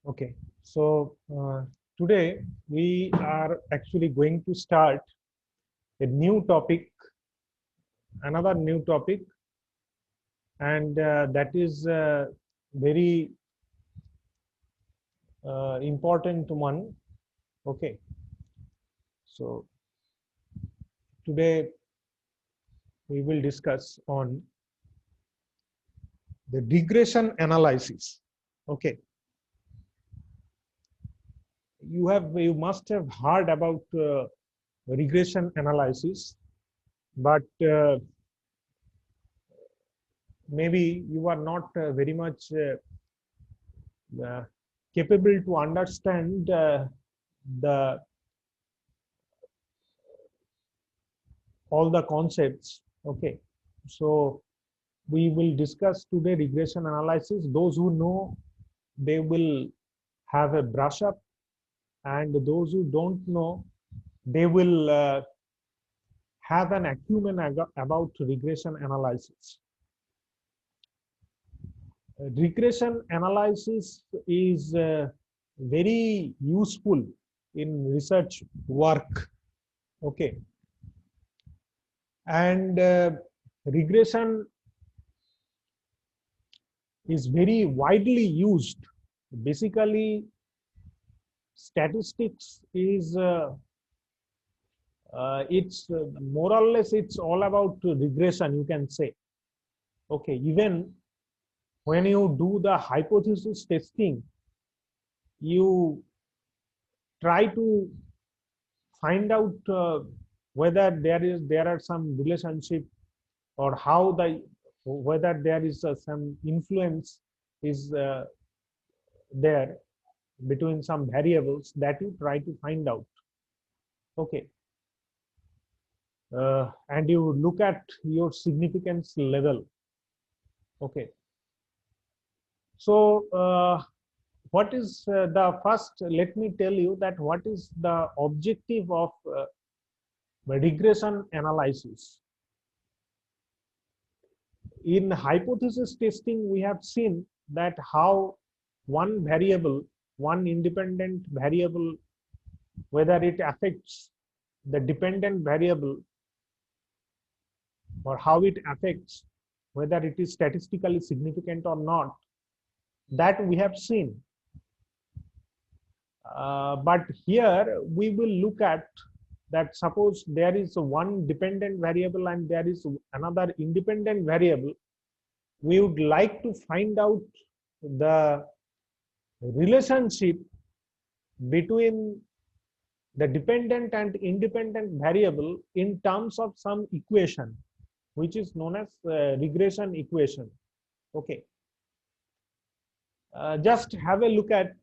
Okay, so today we are actually going to start a new topic, another new topic, and that is very important one. Okay, so today we will discuss on the regression analysis. Okay, you must have heard about regression analysis, but maybe you are not very much capable to understand the all the concepts. Okay, so we will discuss today regression analysis. Those who know, they will have a brush up, and those who don't know, they will have an acumen about regression analysis. Regression analysis is very useful in research work. Okay, and regression is very widely used. Basically, statistics is it's more or less it's all about regression, you can say. Okay, even when you do the hypothesis testing, you try to find out whether there are some relationship, or how whether there is some influence is there between some variables that you try to find out. Okay, and you look at your significance level. Okay, so what is the first, let me tell you that what is the objective of regression analysis. In hypothesis testing, we have seen that how one variable, one independent variable, whether it affects the dependent variable, or how it affects whether it is statistically significant or not, that we have seen. But here we will look at that, suppose there is one dependent variable and there is another independent variable. We would like to find out the relationship between the dependent and independent variable in terms of some equation, which is known as regression equation. Okay, just have a look at,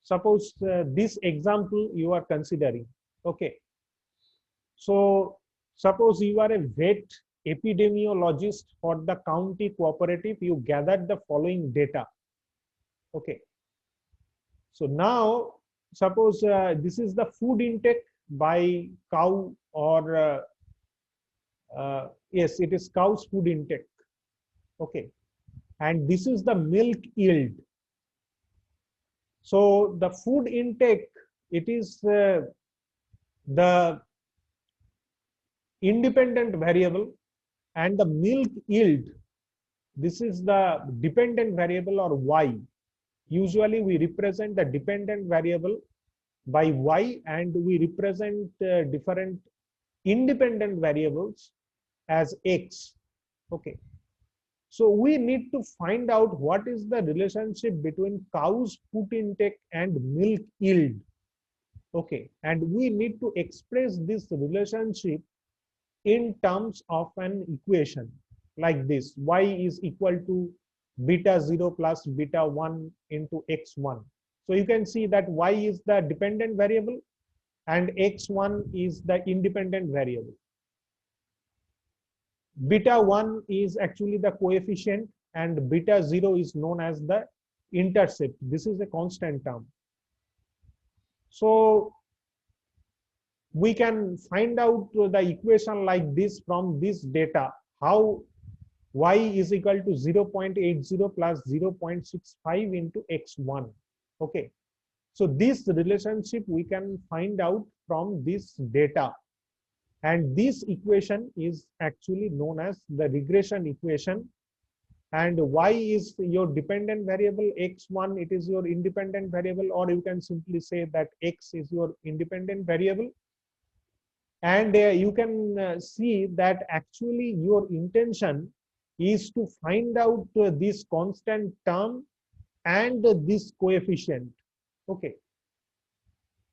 suppose this example you are considering. Okay, so suppose you are a vet epidemiologist for the county cooperative. You gathered the following data. Okay, so now suppose this is the food intake by cow, or yes, it is cow's food intake. Okay, and this is the milk yield. So the food intake, it is the independent variable, and the milk yield, this is the dependent variable, or y. Usually we represent the dependent variable by y, and we represent different independent variables as x. Okay, so we need to find out what is the relationship between cow's food intake and milk yield. Okay, and we need to express this relationship in terms of an equation like this: y is equal to beta 0 plus beta 1 into x1. So you can see that y is the dependent variable and x1 is the independent variable. Beta 1 is actually the coefficient, and beta 0 is known as the intercept. This is a constant term. So we can find out the equation like this from this data, how y is equal to 0.80 plus 0.65 into x1. Okay, so this relationship we can find out from this data, and this equation is actually known as the regression equation. And y is your dependent variable, x1 it is your independent variable, or you can simply say that x is your independent variable. And you can see that actually your intention is to find out this constant term and this coefficient. Okay,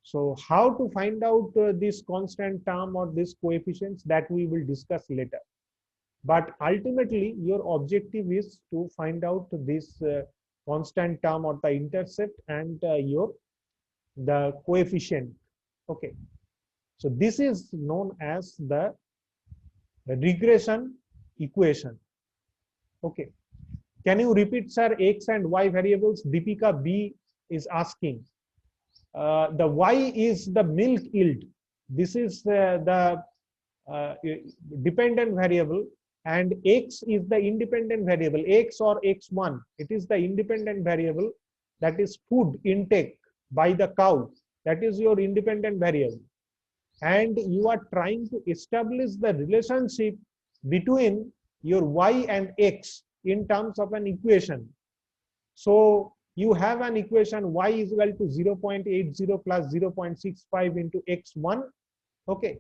so how to find out this constant term or this coefficients, that we will discuss later. But ultimately your objective is to find out this constant term or the intercept and the coefficient. Okay, so this is known as the regression equation. Okay, can you repeat, sir? X and y variables, Deepika B is asking. The y is the milk yield. This is the dependent variable, and x is the independent variable. X or x1, it is the independent variable, that is food intake by the cow, that is your independent variable. And you are trying to establish the relationship between your y and x in terms of an equation. So you have an equation y is equal to 0.80 plus 0.65 into x1. Okay,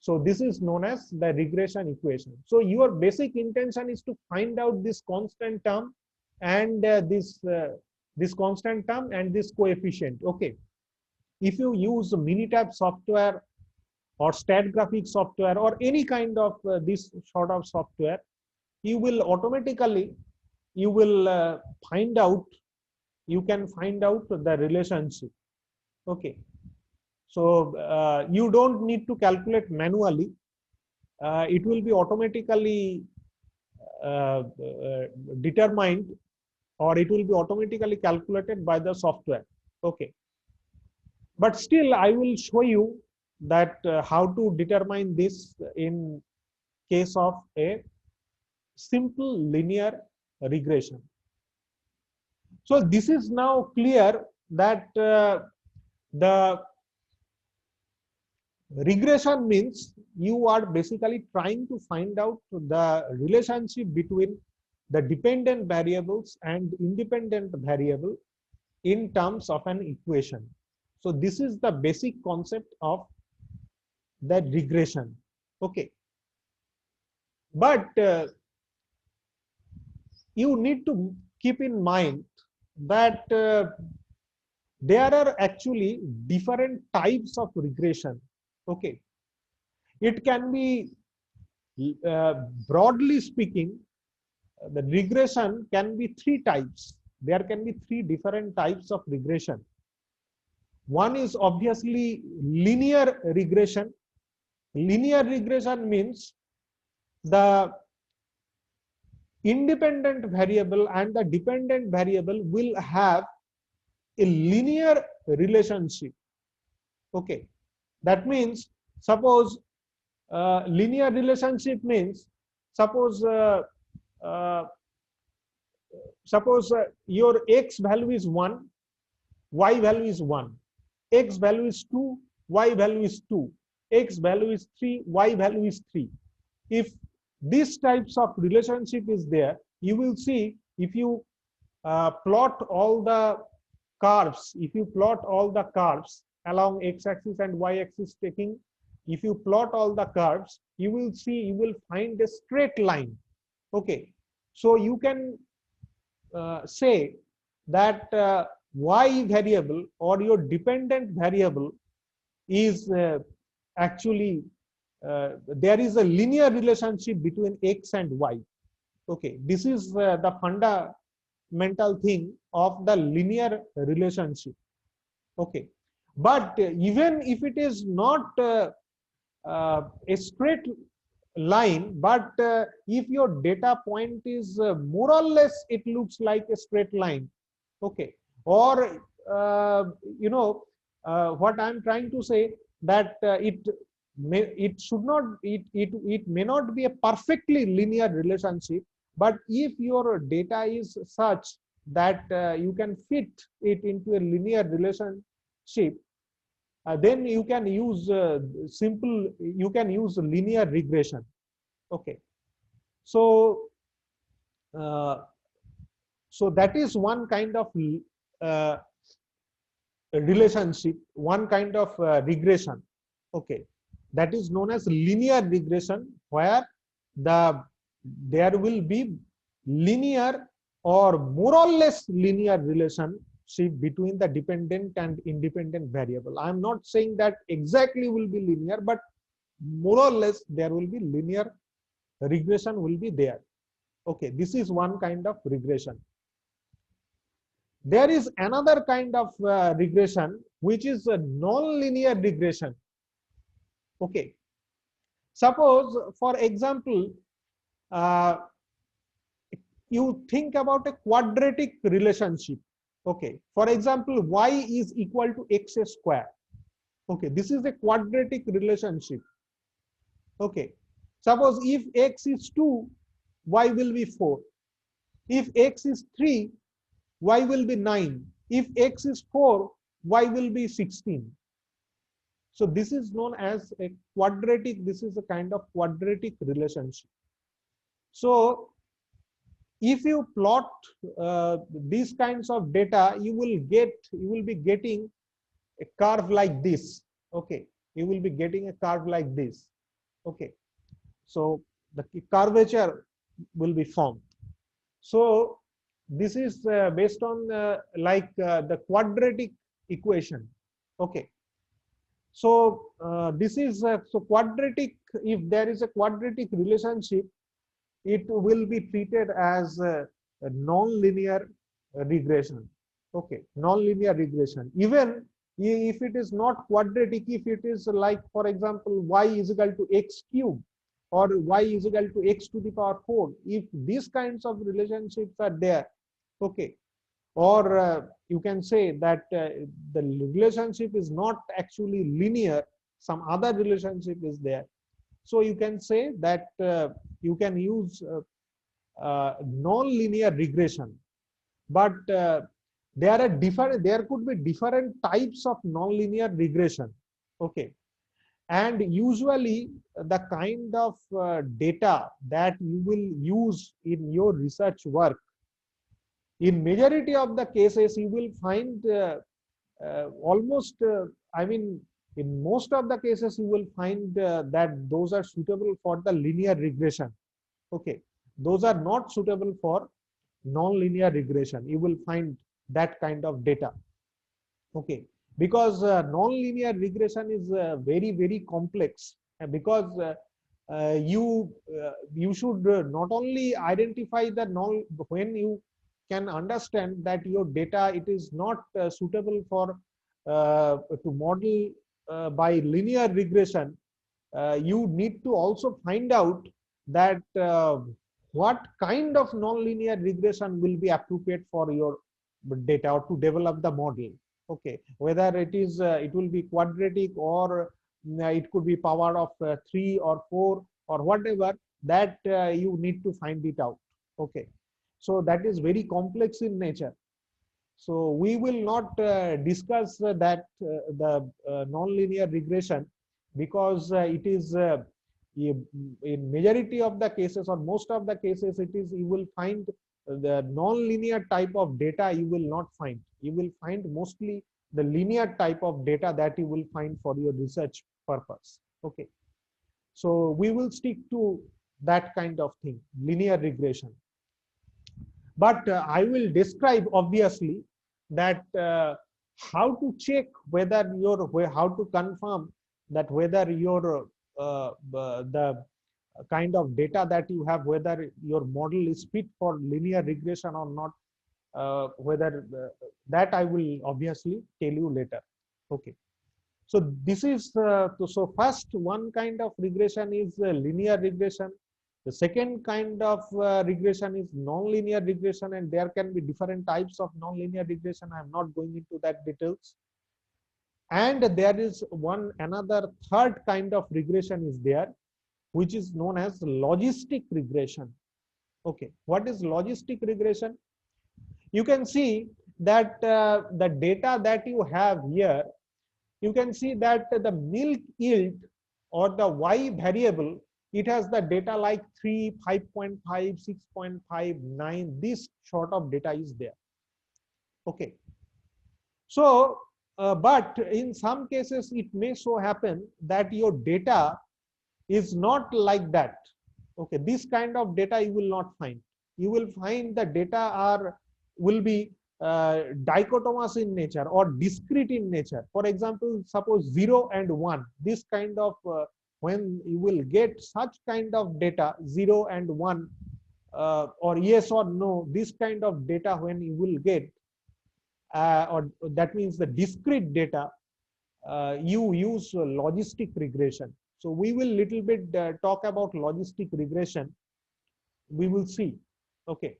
so this is known as the regression equation. So your basic intention is to find out this constant term and this constant term and this coefficient. Okay, if you use Minitab software or StatGraphics software or any kind of this sort of software, you will automatically find out, you can find out the relationship. Okay, so you don't need to calculate manually. It will be automatically determined, or it will be automatically calculated by the software. Okay, but still I will show you that how to determine this in case of a simple linear regression. So this is now clear that the regression means you are basically trying to find out the relationship between the dependent variables and independent variable in terms of an equation. So this is the basic concept of the regression. Okay, but you need to keep in mind that there are actually different types of regression. Okay, it can be broadly speaking, the regression can be three types. There can be three different types of regression. One is obviously linear regression. Linear regression means the independent variable and the dependent variable will have a linear relationship. Okay, that means suppose linear relationship means suppose your x value is 1, y value is 1, x value is 2, y value is 2, x value is 3, y value is 3. If these types of relationship is there, you will see if you plot all the curves, if you plot all the curves along x-axis and y-axis taking, if you plot all the curves, you will see, you will find a straight line. Okay, so you can say that y variable or your dependent variable is actually there is a linear relationship between x and y. Okay, this is the fundamental thing of the linear relationship. Okay, but even if it is not a straight line, but if your data point is more or less, it looks like a straight line. Okay, or you know what I'm trying to say, that it should not, it may not be a perfectly linear relationship, but if your data is such that you can fit it into a linear relationship, then you can use you can use linear regression. Okay, so uh, so that is one kind of uh, relationship, one kind of regression. Okay, that is known as linear regression, where there will be linear or more or less linear relationship between the dependent and independent variable. I am not saying that exactly will be linear, but more or less there will be linear regression will be there. Okay, this is one kind of regression. There is another kind of regression, which is a non-linear regression. Okay, suppose for example, uh, you think about a quadratic relationship. Okay, for example, y is equal to x square. Okay, this is a quadratic relationship. Okay, suppose if x is 2, y will be 4. If x is 3, y will be 9. If x is 4, y will be 16. So this is known as a quadratic, this is a kind of quadratic relationship. So if you plot these kinds of data, you will be getting a curve like this. Okay, you will be getting a curve like this. Okay, so the curvature will be formed. So this is based on the quadratic equation. Okay, so this is so quadratic. If there is a quadratic relationship, it will be treated as a non-linear regression. Okay, non-linear regression. Even if it is not quadratic, if it is like, for example, y is equal to x cube or y is equal to x to the power 4, if these kinds of relationships are there, okay, or you can say that the relationship is not actually linear, some other relationship is there. So you can say that you can use non-linear regression, but there could be different types of non-linear regression. Okay, and usually the kind of data that you will use in your research work, in majority of the cases you will find almost I mean, in most of the cases you will find that those are suitable for the linear regression. Okay, those are not suitable for non-linear regression. You will find that kind of data. Okay, because non-linear regression is very complex, because you should not only identify the non, when you can understand that your data it is not suitable for to model by linear regression, you need to also find out that what kind of non-linear regression will be appropriate for your data or to develop the model. Okay, whether it is it will be quadratic or it could be power of 3 or 4 or whatever, that you need to find it out. Okay, so that is very complex in nature. So we will not discuss that the non-linear regression, because it is in majority of the cases or most of the cases it is, you will find the non-linear type of data you will not find. You will find mostly the linear type of data that you will find for your research purpose. Okay, so we will stick to that kind of thing, linear regression. But I will describe obviously that how to check whether how to confirm that whether your the kind of data that you have, whether your model is fit for linear regression or not, whether that I will obviously tell you later. Okay, so this is so first one kind of regression is linear regression. The second kind of regression is non-linear regression, and there can be different types of non-linear regression. I am not going into that details. And there is another third kind of regression is there, which is known as logistic regression. Okay, what is logistic regression? You can see that the data that you have here, you can see that the milk yield or the y variable, it has the data like 3, 5.5, 6.5, 9. This sort of data is there. Okay. So, but in some cases, it may so happen that your data is not like that. Okay, this kind of data you will not find. You will find the data will be dichotomous in nature or discrete in nature. For example, suppose 0 and 1. This kind of when you will get such kind of data 0 and 1 or yes or no, this kind of data when you will get or that means the discrete data, you use logistic regression. So we will little bit talk about logistic regression. We will see, okay,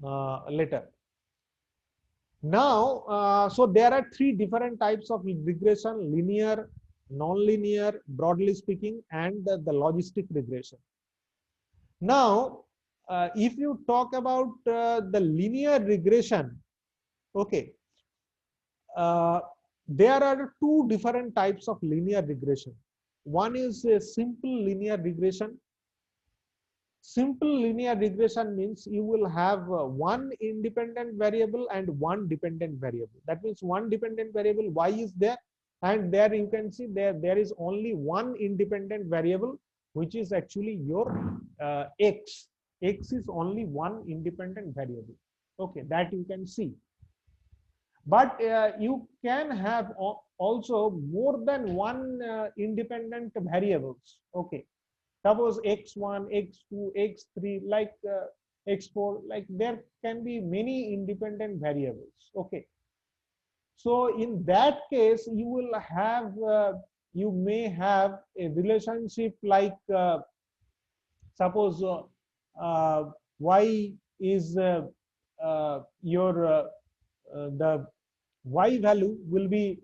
later. Now, so there are three different types of regression: linear, non-linear, broadly speaking, and the logistic regression. Now, if you talk about the linear regression, okay, there are two different types of linear regression. One is a simple linear regression. Simple linear regression means you will have one independent variable and one dependent variable. That means one dependent variable y is there, and there you can see there is only one independent variable, which is actually your x. X is only one independent variable. Okay, that you can see. But you can have also more than one independent variables. Okay, suppose x1, x2, x3, like x4, like there can be many independent variables. Okay, so in that case you will have you may have a relationship like suppose y is your the y value will be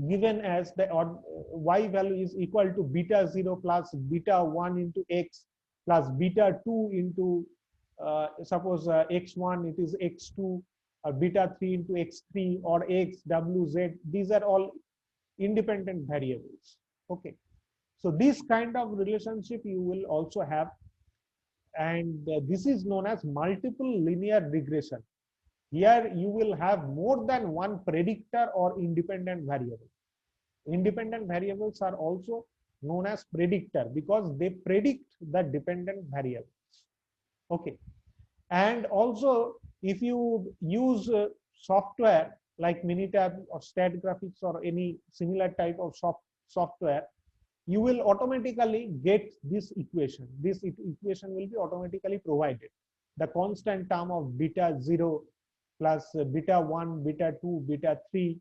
given as the or y value is equal to beta 0 plus beta 1 into x plus beta 2 into suppose x1 it is x2 or beta 3 into x3 or x w z. These are all independent variables. Okay, so this kind of relationship you will also have, and this is known as multiple linear regression. Here you will have more than one predictor or independent variable. Independent variables are also known as predictor because they predict the dependent variables. Okay, and also if you use software like Minitab or Stat Graphics or any similar type of software, you will automatically get this equation. This equation will be automatically provided. The constant term of beta 0 plus beta 1, beta 2, beta 3,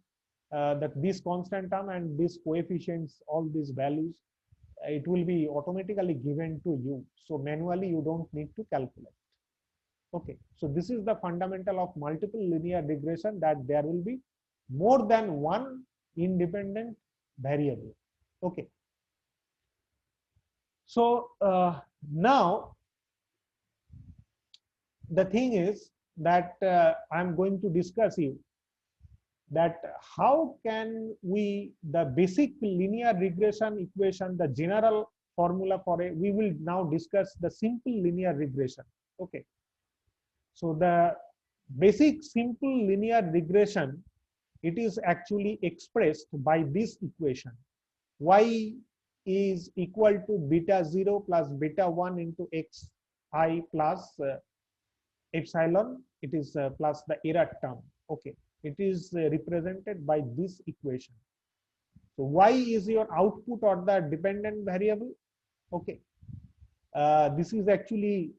that this constant term and these coefficients, all these values, it will be automatically given to you. So manually you don't need to calculate. Okay, so this is the fundamental of multiple linear regression, that there will be more than one independent variable. Okay, so now the thing is that I'm going to discuss you that how can we the basic linear regression equation, the general formula for it. We will now discuss the simple linear regression. Okay, so the basic simple linear regression, it is actually expressed by this equation: y is equal to beta 0 plus beta 1 into xi plus epsilon. It is plus the error term. Okay, it is represented by this equation. So y is your output or the dependent variable. Okay, this is actually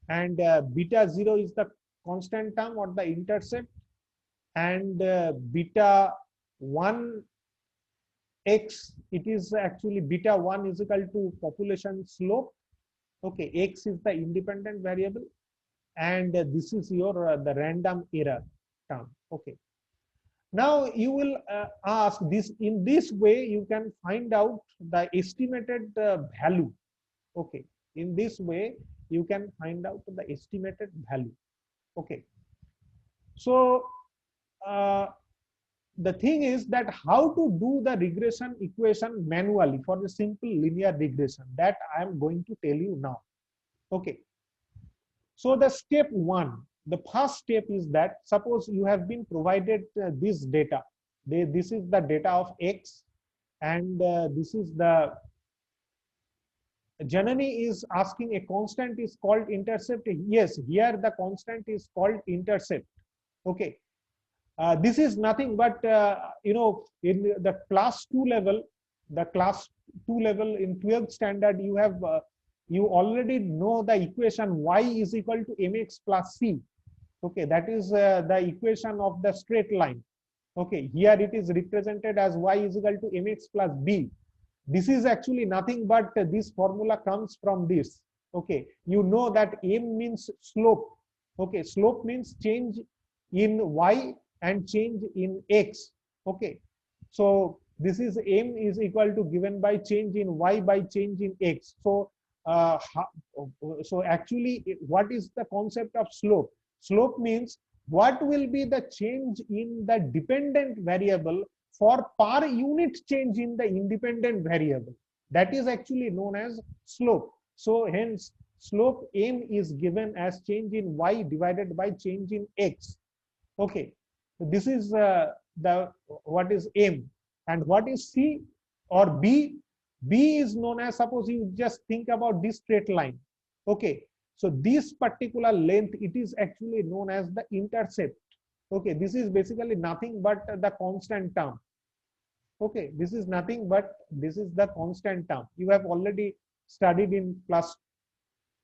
and beta 0 is the constant term or the intercept, and beta 1 x, it is actually beta 1 is equal to population slope. Okay, x is the independent variable, and this is your the random error term. Okay, now you will ask this, in this way you can find out the estimated value. Okay, in this way you can find out the estimated value. Okay, so uh, the thing is that how to do the regression equation manually for the simple linear regression, that I am going to tell you now. Okay, so the step one, the first step is that suppose you have been provided this data. This is the data of X, and this is the Janani is asking a constant is called intercept. Yes, here the constant is called intercept. Okay, this is nothing but in the class 2 level, in 12th standard, you have you already know the equation y is equal to mx plus c. Okay, that is the equation of the straight line. Okay, here it is represented as y is equal to mx plus b. This is actually nothing but this formula comes from this. Okay, you know that m means slope. Okay, slope means change in y and change in x. Okay, so this is m is equal to given by change in y by change in x. So so actually, what is the concept of slope? Slope means what will be the change in the dependent variable for per unit change in the independent variable. That is actually known as slope. So hence slope m is given as change in y divided by change in x. Okay, so this is the what is m, and what is c or b? B is known as, suppose you just think about this straight line. Okay, so this particular length, it is actually known as the intercept. Okay, this is basically nothing but the constant term. Okay, this is nothing but this is the constant term. You have already studied in class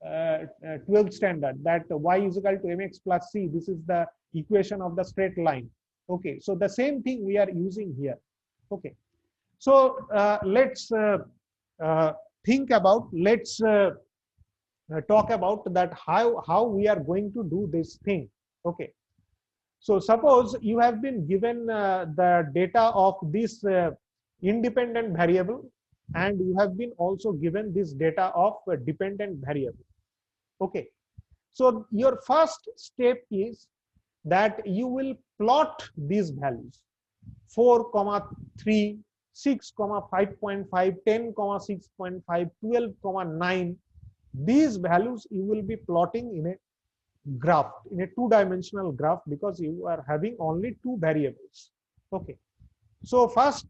12th standard that y is equal to mx plus c. This is the equation of the straight line. Okay, so the same thing we are using here. Okay, so let's think about, let's talk about that how we are going to do this thing. Okay, so suppose you have been given the data of this independent variable, and you have been also given this data of dependent variable. Okay, so your first step is that you will plot these values 4, 3, 6, 5.5, 10, 6.5, 12, 9. These values you will be plotting in a graph, in a two-dimensional graph, because you are having only two variables. Okay, so first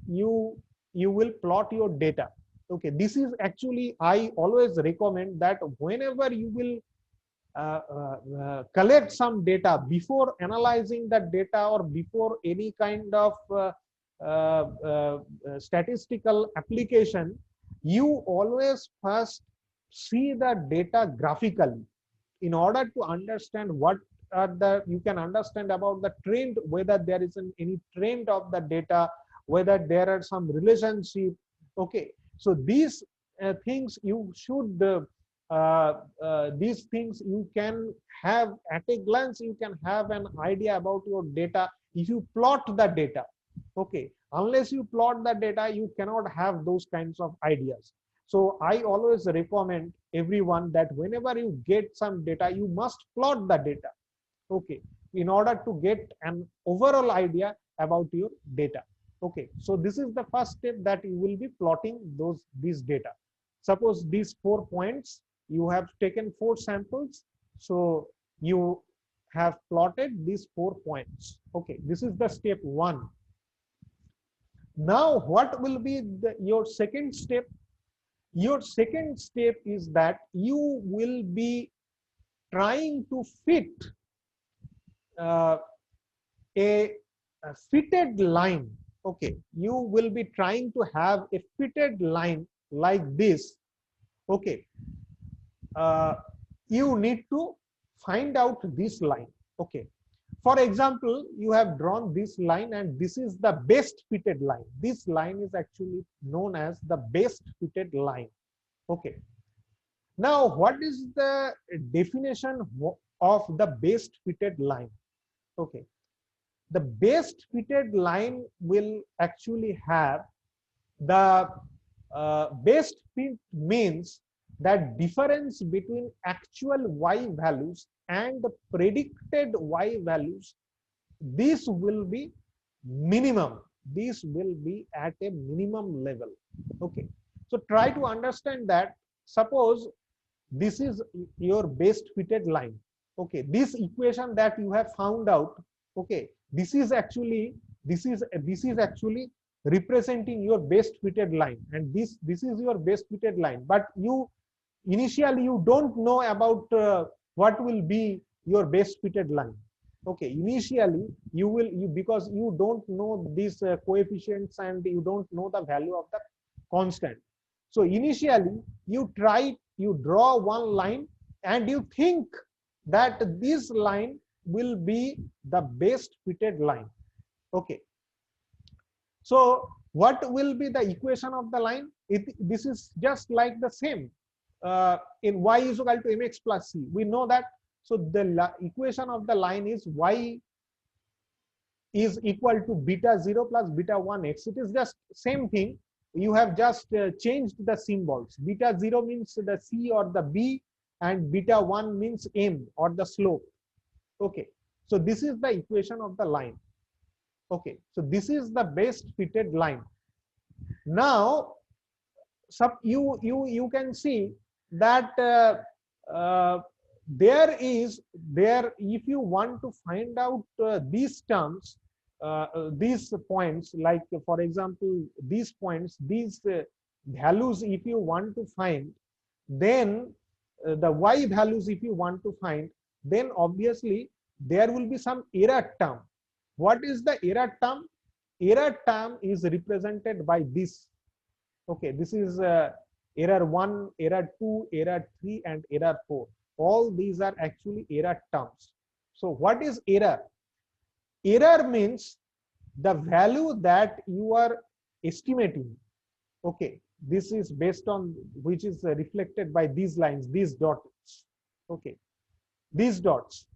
you will plot your data. Okay, this is actually, I always recommend that whenever you will collect some data, before analyzing that data or before any kind of statistical application, you always first see the data graphically, in order to understand what are the, you can understand about the trend, whether there is any trend of the data, whether there are some relationship. Okay, so these things you should these things you can have at a glance, you can have an idea about your data if you plot the data. Okay, unless you plot the data, you cannot have those kinds of ideas. So I always recommend everyone that whenever you get some data, you must plot the data. Okay, in order to get an overall idea about your data. Okay, so this is the first step, that you will be plotting these data. Suppose these 4 points, you have taken 4 samples, so you have plotted these 4 points. Okay, this is the step 1. Now what will be your second step? Your second step is that you will be trying to fit a fitted line. Okay, you will be trying to have a fitted line like this. Okay, you need to find out this line. Okay, for example, you have drawn this line, and this is the best fitted line. This line is actually known as the best fitted line. Okay, now what is the definition of the best fitted line? Okay, the best fitted line will actually have the best fit means that difference between actual y values and the predicted y values, this will be minimum. This will be at a minimum level. Okay. So try to understand that. Suppose this is your best fitted line. Okay, this equation that you have found out, okay, this is actually representing your best fitted line, and this is your best fitted line, but you initially you don't know about what will be your best fitted line. Okay, initially you will, because you don't know these coefficients and you don't know the value of the constant. So initially you draw one line and you think that this line will be the best fitted line. Okay, so what will be the equation of the line? This is just like the same in y is equal to mx plus c. We know that. So the equation of the line is y is equal to beta 0 plus beta 1x. It is just same thing. You have just changed the symbols. Beta 0 means the c or the b, and beta 1 means m or the slope. Okay, so this is the equation of the line. Okay, so this is the best fitted line. Now you can see that if you want to find out these terms, these points, like for example these points, these values, if you want to find, then the y values if you want to find, then obviously there will be some error term. What is the error term? Error term is represented by this. Okay, this is error 1, error 2, error 3, and error 4. All these are actually error terms. So what is error? Error means the value that you are estimating. Okay, this is based on, which is reflected by these lines, these dots. Okay, these dots,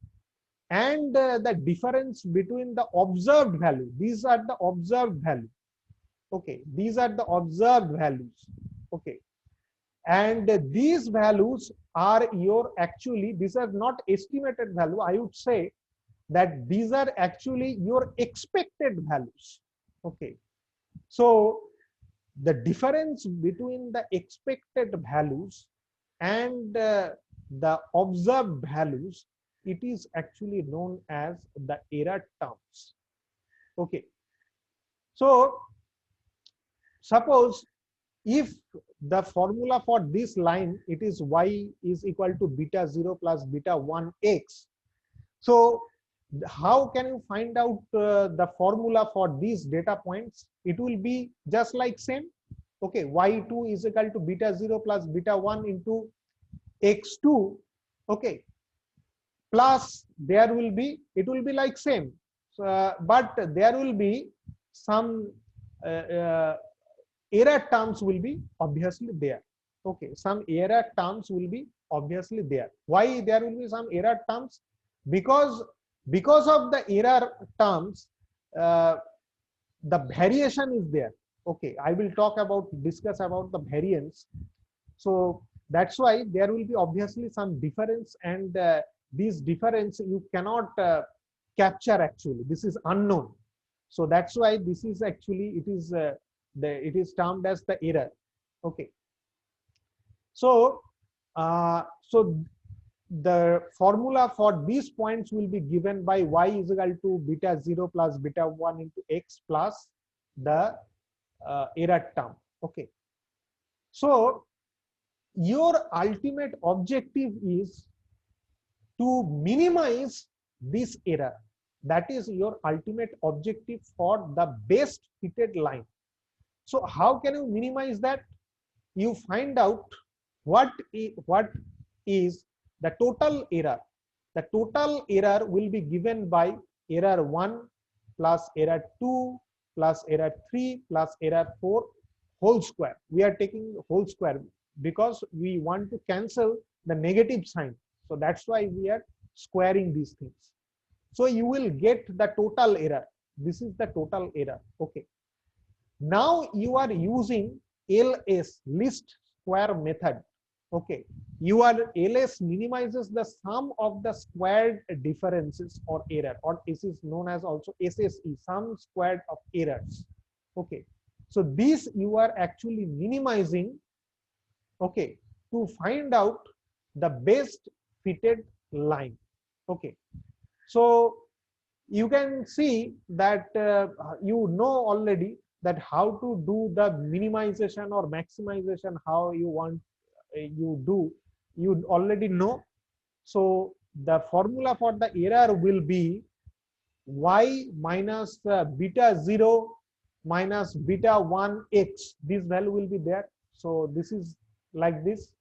and the difference between the observed value. These are the observed value. Okay, these are the observed values. Okay, and these values are your, actually these are not estimated value. I would say that these are actually your expected values. Okay, so the difference between the expected values and the observed values, it is actually known as the error terms. Okay, so suppose if the formula for this line, it is y is equal to beta 0 plus beta 1x. So how can you find out the formula for these data points? It will be just like same. Okay, y2 is equal to beta 0 plus beta 1 into x2. Okay, plus there will be, it will be like same, but there will be some error terms will be obviously there. Okay, some error terms will be obviously there. Why there will be some error terms? Because of the error terms, the variation is there. Okay, I will discuss about the variance. So that's why there will be obviously some difference, and this difference you cannot capture actually. This is unknown. So that's why this is actually, it is termed as the error. Okay. So the formula for these points will be given by y is equal to beta 0 plus beta 1 into x plus the error term. Okay. So your ultimate objective is to minimize this error. That is your ultimate objective for the best fitted line. So how can you minimize that? You find out what is the total error. The total error will be given by error 1 plus error 2 plus error 3 plus error 4 whole square. We are taking whole square because we want to cancel the negative sign. So that's why we are squaring these things. So you will get the total error. This is the total error. Okay. Now you are using LS, least square method. Okay, your LS minimizes the sum of the squared differences or error, or this is known as also SSE, sum squared of errors. Okay, so this you are actually minimizing, okay, to find out the best fitted line. Okay, so you can see that you know already that how to do the minimization or maximization, how you want you do, you already know. So the formula for the error will be y minus beta 0 minus beta 1 x. This value will be there. So this is like this.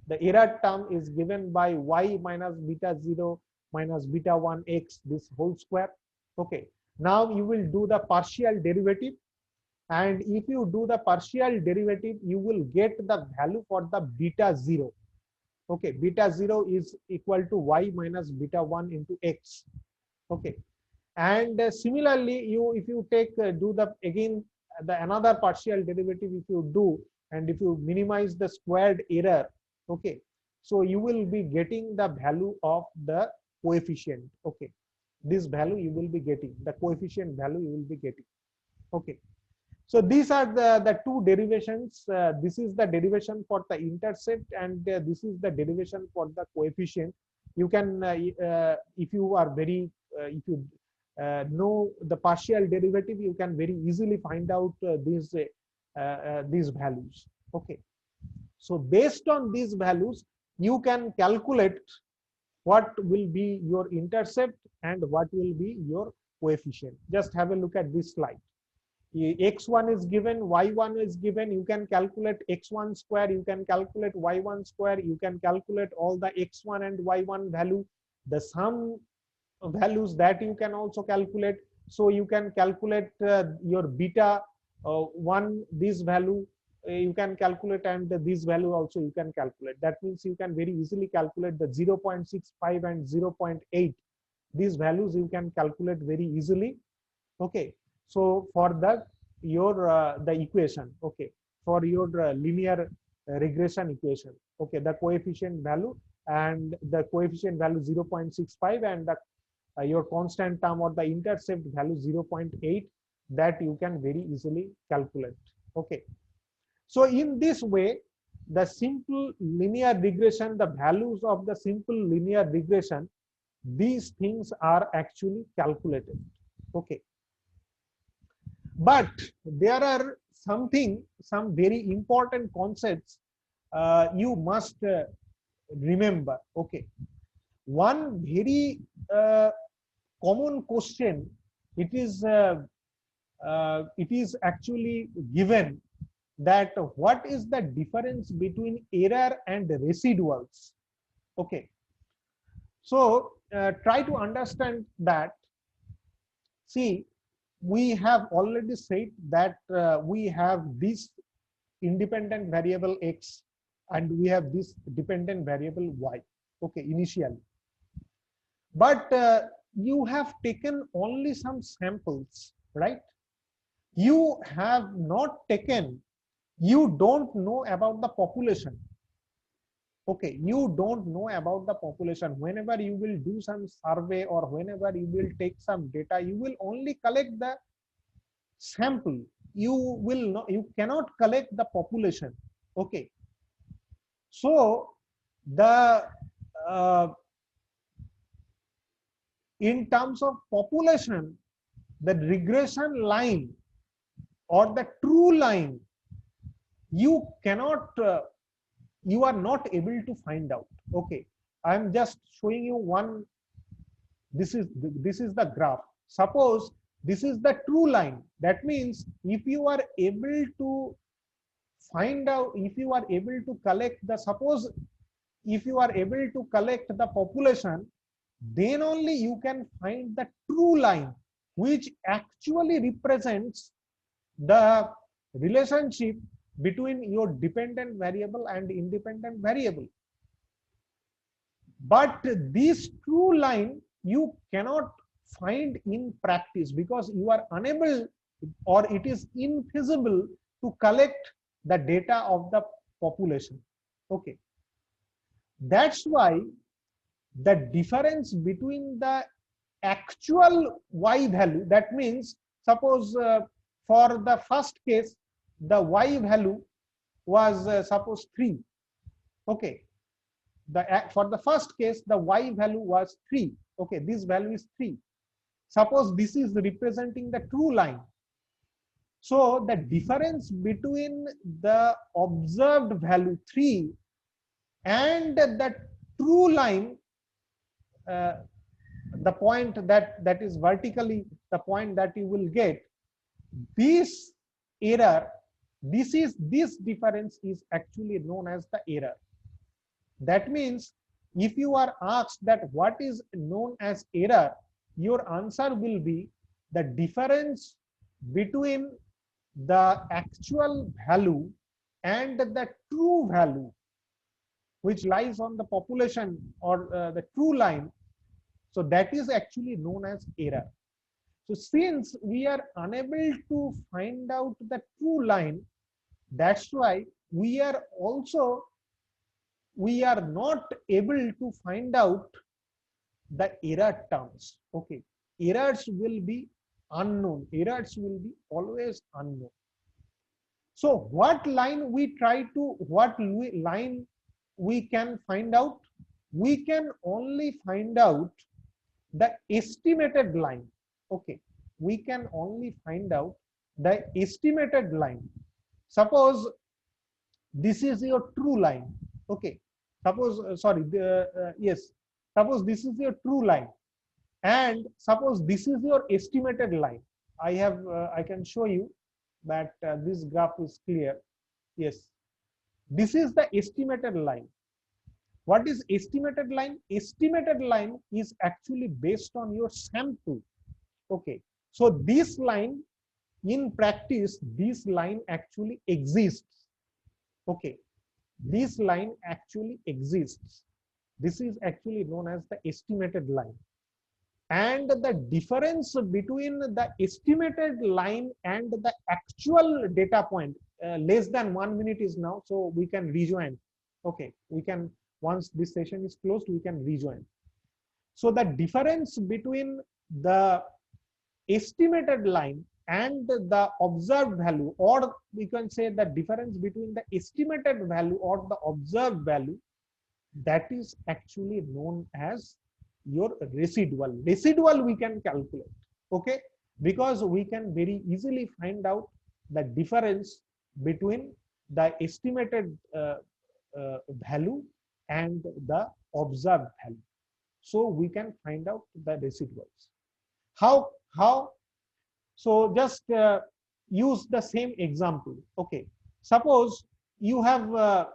The error term is given by y minus beta 0 minus beta 1 x, this whole square. Okay, now you will do the partial derivative, and if you do the partial derivative you will get the value for the beta 0. Okay, beta 0 is equal to y minus beta 1 into x. Okay, and similarly you, if you take do the again the another partial derivative, if you do and if you minimize the squared error, okay, so you will be getting the value of the coefficient. Okay, this value you will be getting, the coefficient value you will be getting. Okay, so these are the two derivations. This is the derivation for the intercept, and this is the derivation for the coefficient. You can, if you are very, if you know the partial derivative, you can very easily find out these values. Okay, so based on these values, you can calculate what will be your intercept and what will be your coefficient. Just have a look at this slide. X1 is given, Y1 is given, you can calculate X1 square, you can calculate Y1 square, you can calculate all the X1 and Y1 value, the sum values that you can also calculate. So you can calculate your beta 1, this value you can calculate, and this value also you can calculate. That means you can very easily calculate the 0.65 and 0.8. These values you can calculate very easily. Okay, so for the your the equation, okay, for your linear regression equation, okay, the coefficient value and the coefficient value 0.65 and the your constant term or the intercept value 0.8, that you can very easily calculate. Okay, so in this way the simple linear regression, the values of the simple linear regression, these things are actually calculated. Okay, but there are some very important concepts you must remember. Okay, one very common question, it is actually given, that what is the difference between error and residuals. Okay, so try to understand that. See, we have already said that we have this independent variable x and we have this dependent variable y. Okay, initially, but you have taken only some samples, right? You have not taken, you don't know about the population. Okay, you don't know about the population. Whenever you will do some survey or whenever you will take some data, you will only collect the sample. You will not, you cannot collect the population. Okay, so the in terms of population, the regression line or the true line, you cannot you are not able to find out. Okay, I'm just showing you one. This is the graph. Suppose this is the true line. That means if you are able to find out, if you are able to collect the, suppose if you are able to collect the population, then only you can find the true line which actually represents the relationship between your dependent variable and independent variable. But this true line you cannot find in practice because you are unable, or it is infeasible to collect the data of the population. Okay, That's why the difference between the actual y value, that means suppose for the first case the y value was suppose 3. Okay, for the first case the y value was 3. Okay, this value is 3. Suppose this is representing the true line. So the difference between the observed value 3 and the true line, uh, the point that is vertically the point that you will get, this error, this difference is actually known as the error. That means if you are asked that what is known as error, your answer will be the difference between the actual value and the true value which lies on the population or the true line. So that is actually known as error. So since we are unable to find out the true line, that's why we are not able to find out the error terms. Okay, errors will be unknown. Errors will be always unknown. So what line we can find out? We can only find out the estimated line. Okay, we can only find out the estimated line. Suppose this is your true line. Okay, suppose yes, suppose this is your true line, and suppose this is your estimated line. I can show you that this graph is clear. Yes, this is the estimated line. What is estimated line? Estimated line is actually based on your sample. Okay, so this line, in practice, this line actually exists. Okay, this line actually exists. This is actually known as the estimated line. And the difference between the estimated line and the actual data point, less than 1 minute is now, so we can rejoin. Okay, we can, once this session is closed, we can rejoin. So the difference between the estimated line and the observed value, or we can say the difference between the estimated value or the observed value, that is actually known as your residual we can calculate. Okay, because we can very easily find out the difference between the estimated value and the observed value. So we can find out the residuals. How? So just use the same example. Okay, suppose you have